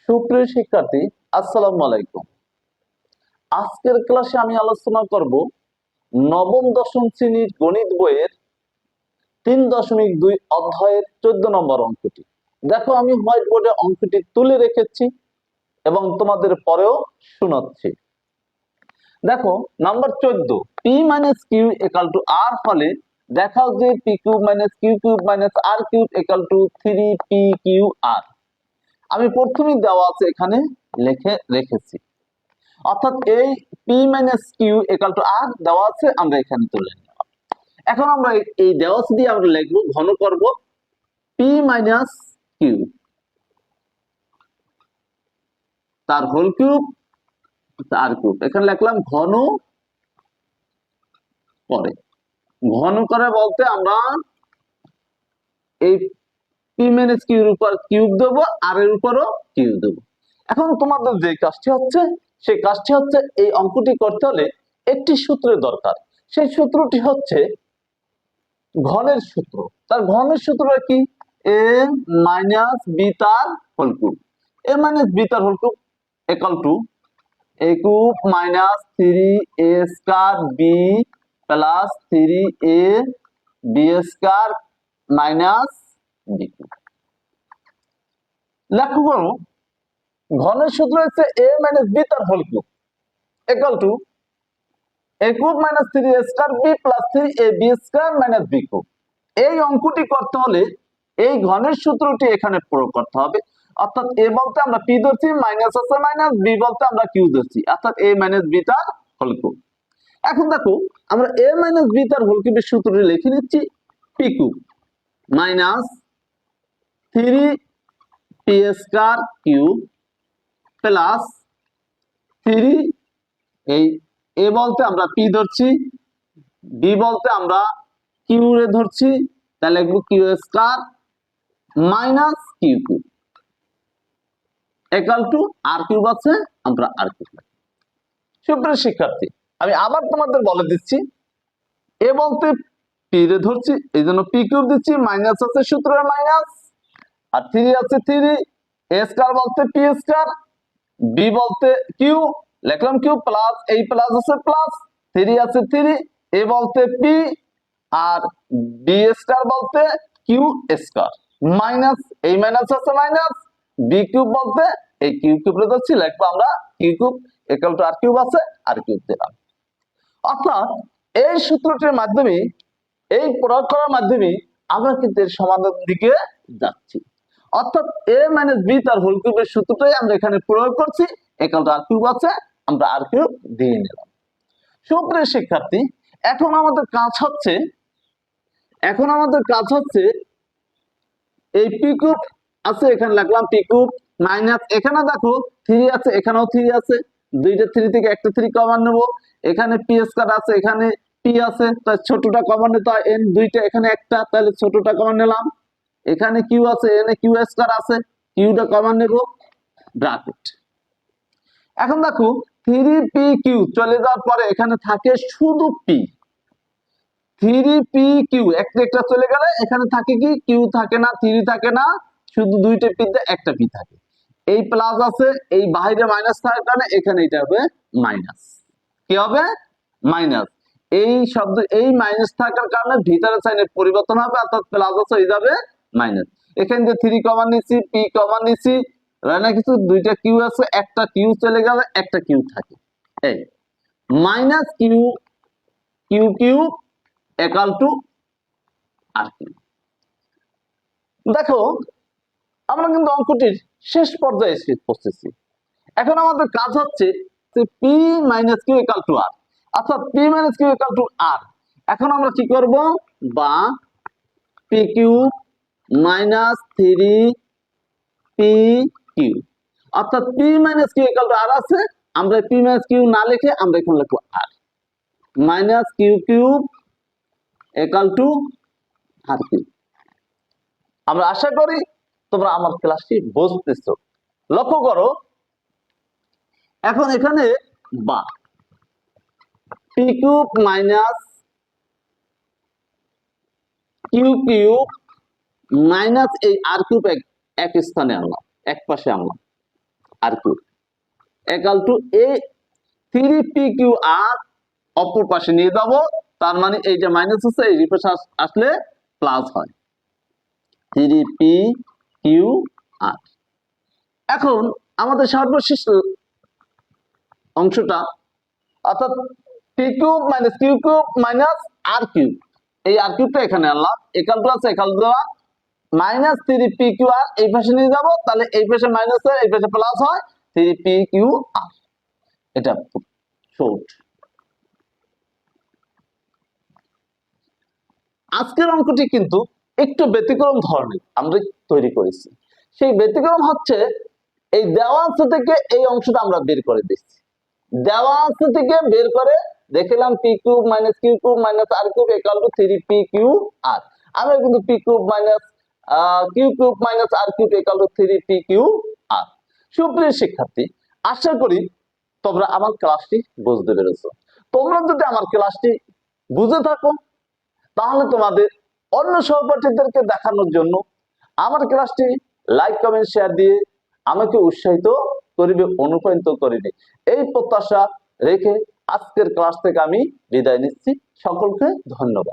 সুপ্রিয় শিক্ষার্থী, আসসালামু আলাইকুম। আজকের ক্লাসে আমি আলোচনা করব নবম দশম শ্রেণীর গণিত বইয়ের 3.2 অধ্যায়ের 14 নম্বর অঙ্কটি। দেখো, আমি হোয়াইট বোর্ডে অঙ্কটি তুলে রেখেছি এবং তোমাদের পরেও শোনাচ্ছি। দেখো, number 14, p minus q equal to r হলে দেখাও যে p cube minus Q cube minus r cube equal to 3p q r. আমি প্রথমেই দেওয়া আছে এখানে লিখে রেখেছি, অর্থাৎ এই p minus q equal to r দেওয়া আছে, আমরা এখানে তুলে নিলাম। এখন আমরা এই দেওয়া আছে দিয়ে আমরা লিখবো, ঘন করব p মাইনাস কিউ তার হোল কিউব আর কিউব। এখানে লিখলাম ঘন করে। ঘন করে বলতে আমরা এই p মাইনাস কিউর উপর কিউব দেবো, আর এর উপরও কিউব দেবো। এখন তোমাদের যে কাজটি হচ্ছে, সেই কাজটি হচ্ছে এই অঙ্কটি করতে হলে একটি সূত্রের দরকার। সেই সূত্রটি হচ্ছে ঘনের সূত্র। তার ঘনের সূত্র কি? এ মাইনাস বি তার whole cube. A minus b তার whole cube equal to a cube minus 3a square b plus 3a b square minus B cube. লক্ষ্য করো, ঘনের সূত্র হচ্ছে এ মাইনাস বি তার whole cube equal to a cube minus 3a square b plus 3ab square minus B cube. এই অঙ্কটি করতে হলে এই ঘনের সূত্রটি এখানে প্রয়োগ করতে হবে। অর্থাৎ a বলতে আমরা p ধরছি, মাইনাস আছে মাইনাস, b বলতে আমরা q ধরছি, অর্থাৎ a মাইনাস b তার হোল কিউব। এখন দেখো, আমরা a মাইনাস b তার হোল কিউবের সূত্রটি লিখে নিচ্ছি, p cube minus 3p square cube plus 3, এই a বলতে আমরা p ধরছি, b বলতে আমরা q রে ধরছি, তাহলে লিখবো q square minus Q cube equal to R cube আছে, আমরা আর কিউব। সুপ্রিয় শিক্ষার্থী, আমি আবার তোমাদের বলে দিচ্ছি, এ বলতে পি রে ধরছি, এই জন্য পি কিউব দিচ্ছি, মাইনাস আছে সূত্রের মাইনাস, আর 3 আছে 3, এ স্কয়ার বলতে পি স্কয়ার, বি বলতে কিউ লিখলাম কিউ, প্লাস এই প্লাস আছে প্লাস, 3 আছে 3, এ বলতে পি, আর বি স্কয়ার বলতে কিউ স্কয়ার, মাইনাস এই মাইনাস আছে মাইনাস, বি কিউব বলতে এই কিউ কিউব রে ধরছি, লিখবো আমরা Q cube equal to R cube আছে, আর কিউব দিলাম। অর্থাৎ এই সূত্রটির মাধ্যমে, এই প্রয়োগ করার মাধ্যমে আমরা কিন্তু এর সমাধানের দিকে যাচ্ছি। অর্থাৎ a মাইনাস বি তার হোল কিউবের সূত্রটাই আমরা এখানে প্রয়োগ করছি, ইকুয়াল টু আর কিউব আছে, আমরা আর কিউব দিয়ে নিলাম। সুপ্রিয় শিক্ষার্থী, এখন আমাদের কাজ হচ্ছে এই পি কিউব আছে, এখানে লিখলাম পি কিউব মাইনাস, এখানে দেখো 3 আছে, এখানেও 3 আছে, দুইটা 3 থেকে একটা 3 কমন নেব, এখানে পি স্কয়ার আছে, এখানে পি আছে, তাই ছোটটা কমন নিতে হয়, এন দুইটা, এখানে একটা, তাহলে ছোটটা কমন নিলাম, এখানে কিউ আছে, এনে কিউ স্কয়ার আছে, কিউটা কমন নেব, ব্র্যাকেট। এখন দেখো 3p কিউ চলে যাওয়ার পরে এখানে থাকে শুধু পি, 3p কিউ একটা একটা চলে গেলে এখানে থাকে কি, কিউ থাকে না, 3 থাকে না, শুধু দুইটা পি তে একটা পি থাকে। এই প্লাস আছে, এই বাইরে মাইনাস থাকার কারণে এখানে এটা হবে মাইনাস। কি হবে? মাইনাস। এই শব্দ, এই মাইনাস থাকার কারণে ভিতরে সাইনের পরিবর্তন হবে, অর্থাৎ প্লাস আছে হয়ে যাবে মাইনাস। এখানে যে 3 কমন নিছি, পি কমন নিছি, রানা কিছু দুইটা কিউ আছে, একটা কিউ চলে গেলে একটা কিউ থাকে, এই minus Q Q Q equal to R Q. দেখো, আমরা কিন্তু অঙ্কটির শেষ পর্যায়ে এসে পৌঁছেছি। এখন আমাদের কাজ হচ্ছে p minus q equal to r, অর্থাৎ p minus q equal to r. এখন আমরা কি করব, বা p q minus 3p q, অর্থাৎ p minus q equal to r আছে, আমরা পি মাইনাস কিউ না লিখে আমরা এখানে লিখবো r minus Q cube equal to R q. আমরা আশা করি তোমরা আমার ক্লাসটি বুঝতেছো। লক্ষ্য করো, এখন এখানে বা P cube minus Q cube minus এই আর কিউব এক স্থানে আনলাম, এক পাশে আনলাম, আর কিউ equal to এই 3p কিউ আর অপর পাশে নিয়ে যাব, তার মানে এই যে মাইনাস আছে এই পাশে আসলে প্লাস হয় 3p কিউ আর। এখন আমাদের সর্বশেষ অংশটা অর্থাৎ p cube minus Q cube minus r cube, এই আর কিউবটা এখানে আনলাম, একাল টু আছে একাল দেওয়া মাইনাস 3p কিউ আর এই পাশে নিয়ে যাব, তাহলে এই পাশে মাইনাস হয় এই পাশে প্লাস হয় 3p কিউ আর। এটা শর্ট। আজকের অঙ্কটি কিন্তু একটু ব্যতিক্রম ধরনের আমরা তৈরি করেছি। সেই ব্যতিক্রম হচ্ছে এই দেওয়া অংশ থেকে এই অংশটা আমরা বের করে দিচ্ছি, দেওয়া অংশ থেকে বের করে দেখলাম p cube minus Q cube minus r cube equal to 3p q r. আমরা কিন্তু p cube minus Q cube minus r cube equal to 3p q r. সুপ্রিয় শিক্ষার্থী, আশা করি তোমরা আমার ক্লাসটি বুঝতে পেরেছো। তোমরা যদি আমার ক্লাসটি বুঝে থাকো তাহলে তোমাদের অন্য সহপাঠীদেরকে দেখানোর জন্য আমার ক্লাসটি লাইক কমেন্ট শেয়ার দিয়ে আমাকে উৎসাহিত করিবে, অনুপ্রাণিত করিবে, এই প্রত্যাশা রেখে আজকের ক্লাস থেকে আমি বিদায় নিচ্ছি। সকলকে ধন্যবাদ।